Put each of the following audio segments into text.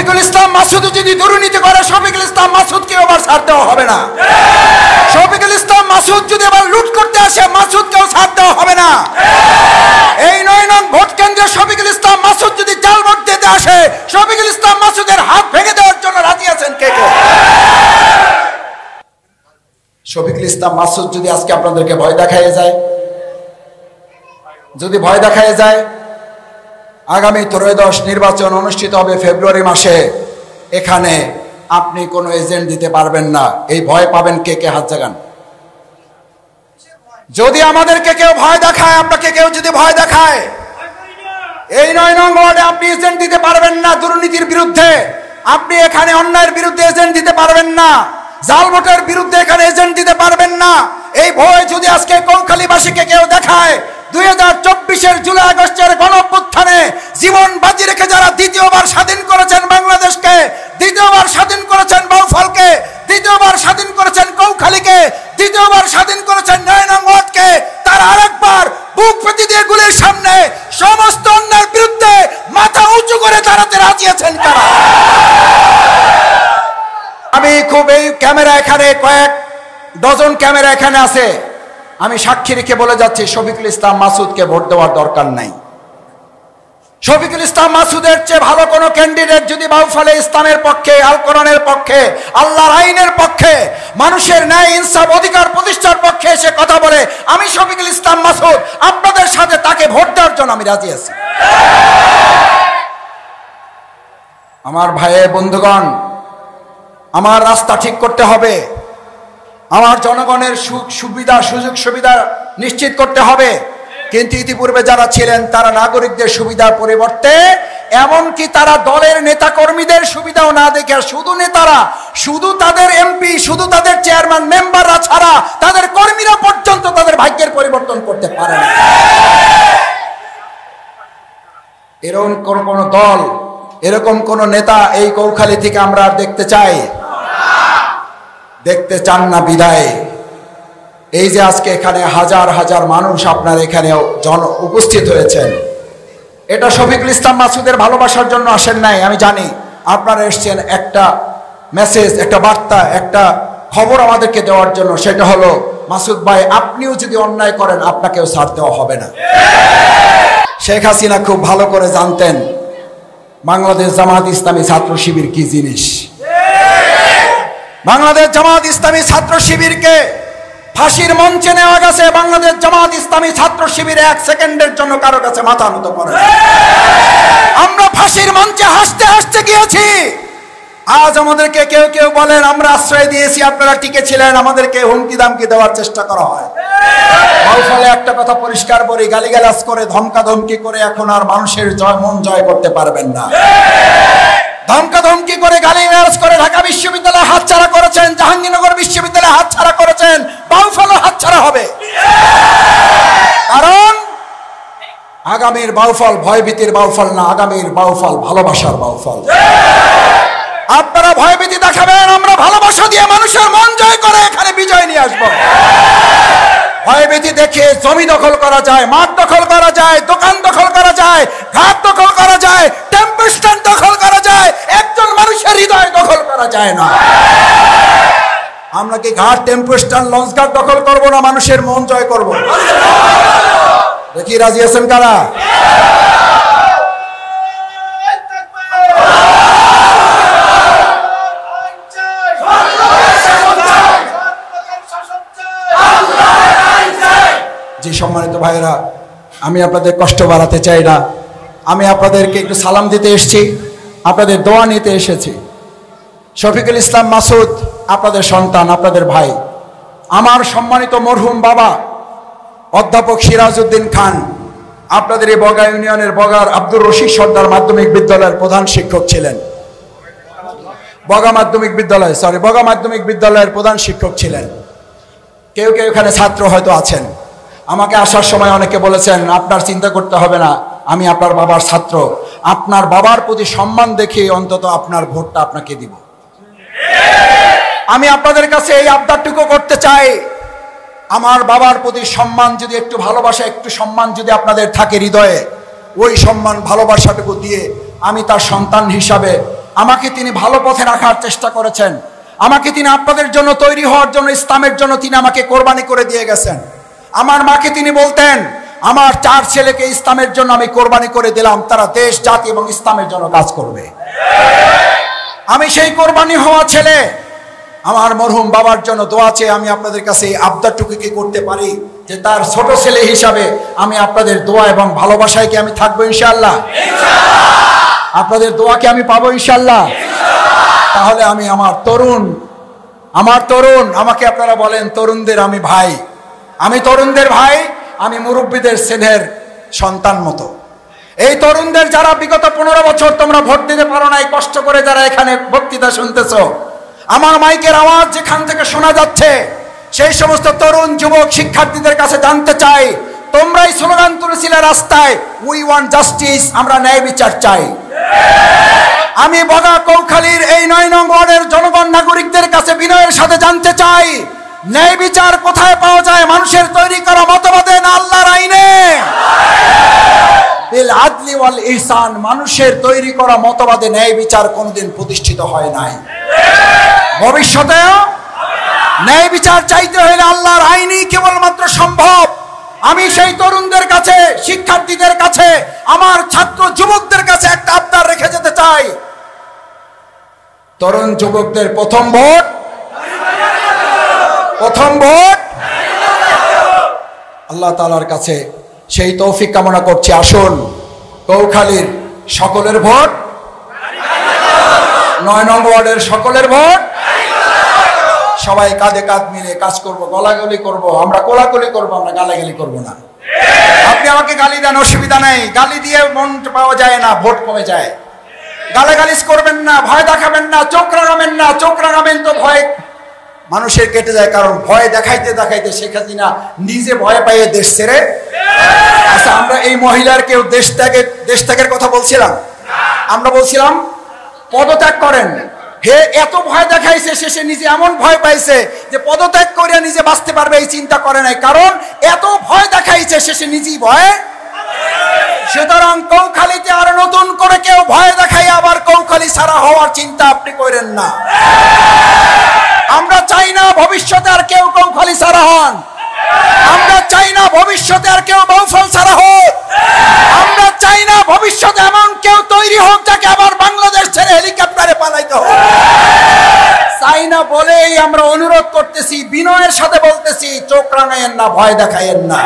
শফিকুল ইসলাম মাসুদ যদি দুর্নীতি করে শফিকুল ইসলাম মাসুদকে আবার ছাড় দেওয়া হবে না। শফিকুল ইসলাম মাসুদ যদি আবার লুট করতে আসে মাসুদকেও ছাড় দেওয়া হবে না। এই 9 নং ভোট কেন্দ্রে শফিকুল ইসলাম মাসুদ যদি জাল ভোট দিতে আসে শফিকুল ইসলাম মাসুদের হাত ভেঙে দেওয়ার জন্য রাজি আছেন কে কে? শফিকুল ইসলাম মাসুদ যদি আজকে আপনাদেরকে ভয় দেখায় যায়, যদি ভয় দেখায় যায়, আগামী 13 নির্বাচন অনুষ্ঠিত হবে ফেব্রুয়ারি মাসে, এখানে আপনি কোনো এজেন্ট দিতে পারবেন না। এই ভয় পাবেন কে কে? হাত জাগান। যদি আমাদেরকে কেউ ভয় দেখায়, আপনাকে কেউ যদি ভয় দেখায়, এই 9 নং ওয়ার্ডে আপনি এজেন্ট দিতে পারবেন না। দুর্নীতির বিরুদ্ধে আপনি এখানে অন্যায়ের বিরুদ্ধে এজেন্ট দিতে পারবেন না। জাল ভোটের বিরুদ্ধে এখানে এজেন্ট দিতে পারবেন না। এই ভয় যদি আজকে কৌখালীবাসীকে কেউ দেখায়, 2024-এর জুলাই আগস্টের গণঅভ্যুত্থানে জীবন বাজি রেখে যারা দ্বিতীয়বার স্বাধীন করেছেন বাংলাদেশকে, দ্বিতীয়বার স্বাধীন করেছেন বাউফলকে, দ্বিতীয়বার স্বাধীন করেছেন কৌখালীকে, দ্বিতীয়বার স্বাধীন করেছেন 9 নং ওয়ার্ডকে, তারা আরেকবার বুক পেতে দিয়ে গুলির সামনে সমস্ত অন্যায়ের বিরুদ্ধে মাথা উঁচু করে দাঁড়াতে রাজি আছেন কারা? আমি খুব এই ক্যামেরা এখানে কয়েক ডজন ক্যামেরা এখানে আছে, আমি সাক্ষী রেখে বলে যাচ্ছি শফিকুল ইসলাম মাসুদকে ভোট দেওয়ার দরকার নাই। শফিকুল ইসলাম মাসুদের চেয়ে ভালো কোন ক্যান্ডিডেট যদি বাউফলে ইসলামের পক্ষে, আল কোরআনের পক্ষে, আল্লাহর আইনের পক্ষে, মানুষের ন্যায় ইনসাফ অধিকার প্রতিষ্ঠার পক্ষে এসে কথা বলে, আমি শফিকুল ইসলাম মাসুদ আপনাদের সাথে তাকে ভোট দেওয়ার জন্য আমি রাজি আছি। আমার ভাইয়ের বন্ধুগণ, আমার রাস্তা ঠিক করতে হবে, আমার জনগণের সুবিধা সুযোগ সুবিধা নিশ্চিত করতে হবে। কিন্তু ইতিপূর্বে যারা ছিলেন তারা নাগরিকদের সুবিধার পরিবর্তে এমনকি তারা দলের নেতা কর্মীদের সুবিধাও না দেখে শুধু নেতারা, শুধু তাদের এমপি, শুধু তাদের চেয়ারম্যান মেম্বাররা ছাড়া তাদের কর্মীরা পর্যন্ত তাদের ভাগ্যের পরিবর্তন করতে পারে না। এরকম কোন দল, এরকম কোন নেতা এই কৌখালী থেকে আমরা আর দেখতে চাই? দেখতে চান না বিদায় এই যে আজকে এখানে হাজার হাজার মানুষ আপনার এখানে উপস্থিত হয়েছেন, এটা শফিকুল ইসলাম মাসুদের ভালোবাসার জন্য আসেন নাই। আমি জানি আপনারা এসেছেন একটা মেসেজ, একটা বার্তা, একটা খবর আমাদেরকে দেওয়ার জন্য। সেটা হলো মাসুদ ভাই আপনিও যদি অন্যায় করেন আপনাকেও ছাড় দেওয়া হবে না। শেখ হাসিনা খুব ভালো করে জানতেন বাংলাদেশ জামাত ইসলামী ছাত্র শিবির কি জিনিস। বাংলাদেশ জামাত ইসলামী ছাত্র শিবিরকে ফাঁসির মঞ্চে নেওয়া গেছে। বাংলাদেশ জামাত ইসলামী ছাত্র শিবির 1 সেকেন্ডের জন্য কারো কাছে মাথা নত করে। আমরা ফাঁসির মঞ্চে হাসতে হাসতে গিয়েছি। আজ আমাদেরকে কেউ কেউ বলেন আমরা আশ্রয় দিয়েছি, আপনারা টিকে ছিলেন, আমাদেরকে হুমকি দামকি দেওয়ার চেষ্টা করা হয়। ফলে একটা কথা পরিষ্কার বলি, গালিগালাজ করে ধমকা ধমকি করে এখন আর মানুষের মন জয় করতে পারবেন না। ধমকা ধমকি করে গালিগালাজ করে ঢাকা বিশ্ববিদ্যালয় হাতছাড়া করেছেন, জাহাঙ্গীরনগর বিশ্ববিদ্যালয় হাতছাড়া করেছেন, বাউফলও হাতছাড়া হবে। কারণ আগামীর বাউফল ভয়ভীতির বাউফল না, আগামীর বাউফল ভালোবাসার বাউফল। আপনারা ভয়ভীতি দেখাবেন, আমরা ভালোবাসা দিয়ে মানুষের মন জয় করে এখানে বিজয় নিয়ে আসবো। ভয়ভীতি দেখে জমি দখল করা যায়, মাঠ দখল করা যায়, দোকান দখল করা যায়, ঘাট দখল করা যায়, টেম্পো স্ট্যান্ড দখল করা যায়, একজন মানুষের হৃদয় দখল করা যায় না। আমরা কি ঘাট, টেম্পো স্ট্যান্ড, লঞ্চ ঘাট দখল করবো না মানুষের মন জয় করবো? দেখি রাজি আছেন কারা? জি সম্মানিত ভাইরা, আমি আপনাদের কষ্ট বাড়াতে চাই না, আমি আপনাদেরকে একটু সালাম দিতে এসেছি, আপনাদের দোয়া নিতে এসেছি। শফিকুল ইসলাম মাসুদ আপনাদের সন্তান, আপনাদের ভাই। আমার সম্মানিত মরহুম বাবা অধ্যাপক সিরাজউদ্দিন খান আপনাদের এই বগা ইউনিয়নের বগার আব্দুর রশিদ সর্দার মাধ্যমিক বিদ্যালয়ের প্রধান শিক্ষক ছিলেন। বগা মাধ্যমিক বিদ্যালয়ের প্রধান শিক্ষক ছিলেন। কেউ কেউ এখানে ছাত্র হয়তো আছেন। আমাকে আসার সময় অনেকে বলেছেন আপনার চিন্তা করতে হবে না, আমি আপনার বাবার ছাত্র, আপনার বাবার প্রতি সম্মান দেখে অন্তত আপনার ভোটটা আপনাকে দিব। আমি আপনাদের কাছে এই আবদারটুকু করতে চাই, আমার বাবার প্রতি সম্মান যদি, একটু ভালোবাসা, একটু সম্মান যদি আপনাদের থাকে হৃদয়ে, ওই সম্মান ভালোবাসাটুকু দিয়ে আমি তার সন্তান হিসাবে আমাকে তিনি ভালো পথে রাখার চেষ্টা করেছেন। আমাকে তিনি আপনাদের জন্য তৈরি হওয়ার জন্য, ইসলামের জন্য তিনি আমাকে কোরবানি করে দিয়ে গেছেন। আমার মাকে তিনি বলতেন, আমার 4 ছেলেকে ইসলামের জন্য আমি কোরবানি করে দিলাম, তারা দেশ, জাতি এবং ইসলামের জন্য কাজ করবে। আমি সেই কোরবানি হওয়া ছেলে। আমার মরহুম বাবার জন্য দোয়া চেয়ে আমি আপনাদের কাছে এই আবদারটুকু কি করতে পারি যে তার ছোট ছেলে হিসাবে আমি আপনাদের দোয়া এবং ভালোবাসায় কি আমি থাকবো ইনশাআল্লাহ? আপনাদের দোয়া কি আমি পাবো ইনশাআল্লাহ? তাহলে আমি আমার তরুণ, আমাকে আপনারা বলেন তরুণদের আমি ভাই, আমি তরুণদের ভাই, আমি মুরব্বীদের স্নেহের সন্তান মতো। এই তরুণদের যারা বিগত 15 বছর তোমরা ভোট দিতে পারো নাই, কষ্ট করে যারা এখানে বক্তৃতা শুনতেছ, আমার মাইকের আওয়াজ যেখান থেকে শোনা যাচ্ছে, সেই সমস্ত তরুণ যুবক শিক্ষার্থীদের কাছে জানতে চাই, তোমরাই স্লোগান তুলেছিলে রাস্তায়, উই ওয়ান্ট জাস্টিস, আমরা ন্যায় বিচার চাই। আমি বগা কৌখালীর এই 9 নং ওয়ার্ডের জনগণ নাগরিকদের কাছে বিনয়ের সাথে জানতে চাই, ন্যায় বিচার কোথায় পাওয়া যায়? মানুষের তৈরি করা মতবাদে না আল্লাহর আইনে? বিল আদলি ওয়াল ইহসান, মানুষের তৈরি করা মতবাদে ন্যায় বিচার কোনোদিন প্রতিষ্ঠিত হয় নাই, ভবিষ্যতেও ন্যায় বিচার চাইতে হলে আল্লাহর আইনই কেবলমাত্র সম্ভব। আমি সেই তরুণদের কাছে, শিক্ষার্থীদের কাছে, আমার ছাত্র যুবকদের কাছে একটা আবদার রেখে যেতে চাই, তরুণ যুবকদের প্রথম ভোট আল্লাহ তাআলার কাছে সেই তৌফিক কামনা করছি। আসুন কৌখালীর সকলের ভোট, 9 নং ওয়ার্ডের সকলের ভোট, সবাই কাঁধে কাঁধ মিলে কাজ করব, গলাগলি করব, আমরা কোলাকুলি করব, আমরা গালাগালি করব না। আপনি আমাকে গালি দেন, অসুবিধা নেই, গালি দিয়ে মন পাওয়া যায় না, ভোট কমে যায়। গালাগালিজ করবেন না, ভয় দেখাবেন না, চোখ রাঙাবেন না। চোখ রাঙাবেন তো ভয় মানুষের কেটে যায়, কারণ ভয় দেখাইতে দেখাইতে শেখ হাসিনা নিজে ভয় পাইয়ে দেশ ছেড়ে। আচ্ছা, আমরা এই মহিলার কেউ দেশ ত্যাগের কথা বলছিলাম? আমরা বলছিলাম পদত্যাগ করেন। হে এত ভয় দেখাইছে, শেষে নিজে এমন ভয় পাইছে যে পদত্যাগ করে নিজে বাঁচতে পারবে এই চিন্তা করে নাই, কারণ এত ভয় দেখাইছে শেষে নিজেই ভয়। সুতরাং কৌখালীতে আর নতুন করে কেউ ভয় দেখাই আবার কৌখালী ছাড়া হওয়ার চিন্তা আপনি করেন না। আমরা চাই না ভবিষ্যতে আর কেউ কৌখালী ছাড়া হন, আমরা চাই না ভবিষ্যতে আর কেউ বাউফল ছাড়া হোক, আমরা চাই না ভবিষ্যতে এমন কেউ তৈরি হোক যাকে আবার বাংলাদেশ ছেড়ে হেলিকপ্টারে পালাইতে হবে। চাই না বলেই আমরা অনুরোধ করতেছি, বিনয়ের সাথে বলতেছি, চোখ রাঙাইয়েন না, ভয় দেখাইয়েন না,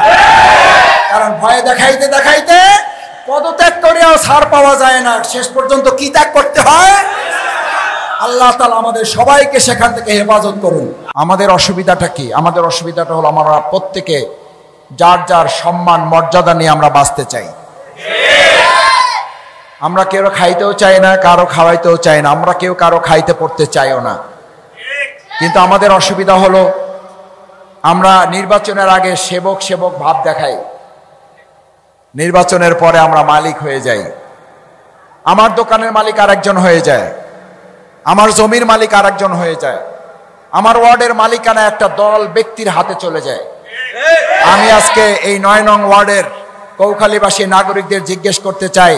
কারণ ভয় দেখাইতে দেখাইতে পদত্যাগ করেও ছাড় পাওয়া যায় না, শেষ পর্যন্ত কি ত্যাগ করতে হয়? আল্লাহ তাআলা আমাদের সবাইকে সেখান থেকে হেফাজত করুন। আমাদের অসুবিধাটা কি? আমাদের অসুবিধাটা হলো আমরা প্রত্যেকে যার যার সম্মান মর্যাদা নিয়ে আমরা বাঁচতে চাই। আমরা কেউ খাইতেও চাই না, কারো খাওয়াইতেও চাই না, আমরা কেউ কারো খাইতে পড়তে চাইও না। কিন্তু আমাদের অসুবিধা হলো আমরা নির্বাচনের আগে সেবক সেবক ভাব দেখাই, নির্বাচনের পরে আমরা মালিক হয়ে যাই। আমার দোকানের মালিক আরেকজন হয়ে যায়, আমার জমির মালিক আরেকজন হয়ে যায়, আমার ওয়ার্ডের মালিকানা একটা দল ব্যক্তির হাতে চলে যায়। আমি আজকে এই 9 নং ওয়ার্ডের কৌখালীবাসী নাগরিকদের জিজ্ঞেস করতে চাই,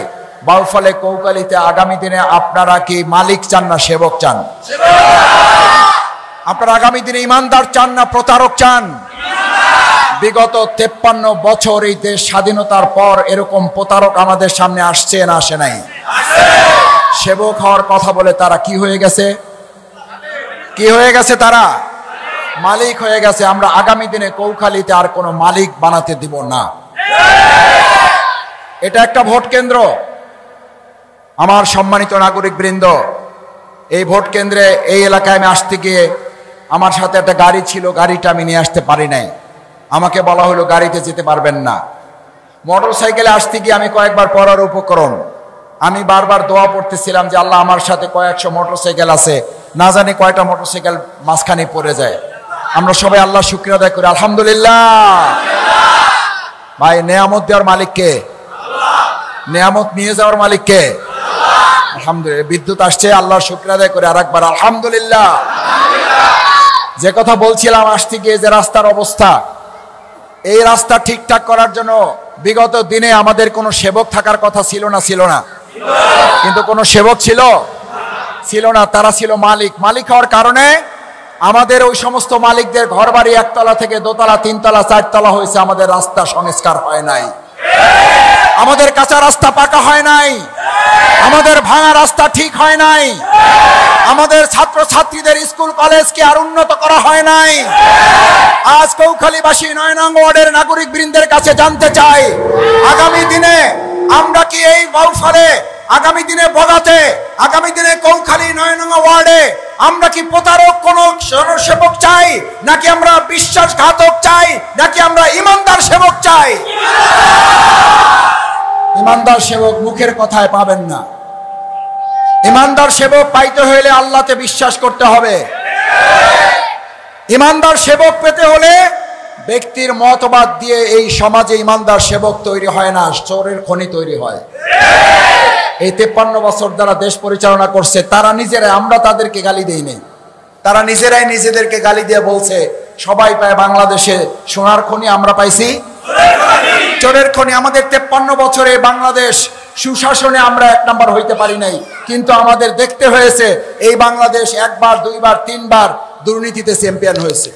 বাউফলে কৌখালীতে আগামী দিনে আপনারা কি মালিক চান না সেবক চান? আপনারা আগামী দিনে ইমানদার চান না প্রতারক চান? বিগত 53 বছর এই দেশ স্বাধীনতার পর এরকম প্রতারক আমাদের সামনে আসছে না আসে নাই? সেবক হওয়ার কথা বলে তারা কি হয়ে গেছে? কি হয়ে গেছে? তারা মালিক হয়ে গেছে। আমরা আগামী দিনে কৌখালীতে আর কোনো মালিক বানাতে দিব না। এটা একটা ভোট কেন্দ্র। আমার সম্মানিত নাগরিক বৃন্দ, এই ভোট কেন্দ্রে এই এলাকায় আমি আসতে গিয়ে আমার সাথে একটা গাড়ি ছিল, গাড়িটা আমি নিয়ে আসতে পারি নাই। আমাকে বলা হলো গাড়িতে যেতে পারবেন না। মোটর সাইকেলে আসতে গিয়ে আমি কয়েকবার পড়ার উপক্রম, আমি বারবার দোয়া পড়তেছিলাম যে আল্লাহ আমার সাথে কয়েকশো মোটর সাইকেল আছে, না জানি কয়টা মোটর সাইকেল মাঝখানে পড়ে যায়। আমরা সবাই আল্লাহ শুকরিয়া আদায় করি, আলহামদুলিল্লাহ। ভাই, নেয়ামত দেওয়ার মালিক কে? নেয়ামত নিয়ে যাওয়ার মালিক কে? আলহামদুলিল্লাহ। বিদ্যুৎ আসছে, আল্লাহ শুকরিয়া আদায় করে আরেকবার আলহামদুলিল্লাহ। যে কথা বলছিলাম আসতে গিয়ে, যে রাস্তার অবস্থা, এই রাস্তা ঠিকঠাক করার জন্য বিগত দিনে আমাদের কোনো সেবক থাকার কথা ছিল না? ছিল না? কিন্তু কোনো সেবক ছিল? ছিল না, তারা ছিল মালিক। মালিক হওয়ার কারণে আমাদের ওই সমস্ত মালিকদের ঘরবাড়ি একতলা থেকে দোতলা, তিনতলা, চারতলা হয়েছে, আমাদের রাস্তা সংস্কার হয় নাই, আমাদের কাঁচা রাস্তা পাকা হয় নাই, আমাদের ভাঙা রাস্তা ঠিক হয় নাই, আমাদের ছাত্র ছাত্রীদের স্কুল কলেজকে আর উন্নত করা হয় নাই। আজ কৌখালীবাসী ৯ নং ওয়ার্ডের নাগরিক বৃন্দের কাছে জানতে চাই, আগামী দিনে আমরা কি এই বাউফলে, আগামী দিনে বগাতে, আগামী দিনে কৌখালী ৯ নং ওয়ার্ডে আমরা কি প্রতারক কোন সেবক চাই, নাকি আমরা বিশ্বাসঘাতক চাই, নাকি আমরা ইমানদার সেবক চাই? ইমানদার সেবক মুখের কথায় পাবেন না। ইমানদার সেবক পাইতে হলে আল্লাহতে বিশ্বাস করতে হবে। ইমানদার সেবক পেতে হলে ব্যক্তির মতবাদ দিয়ে এই সমাজে ইমানদার সেবক তৈরি হয় না, চোরের খনি তৈরি হয়। এই 53 বছর যারা দেশ পরিচালনা করছে তারা নিজেরাই, আমরা তাদেরকে গালি দেই নাই, তারা নিজেরাই নিজেদেরকে গালি দিয়ে বলছে সবাই পায় বাংলাদেশে সোনার খনি, আমরা পাইছি চোরের খনি। আমাদের 53 বছরে বাংলাদেশ সুশাসনে আমরা 1 নাম্বার হইতে পারি নাই, কিন্তু আমাদের দেখতে হয়েছে এই বাংলাদেশ 1 বার 2 বার 3 বার দুর্নীতিতে চ্যাম্পিয়ন হয়েছে।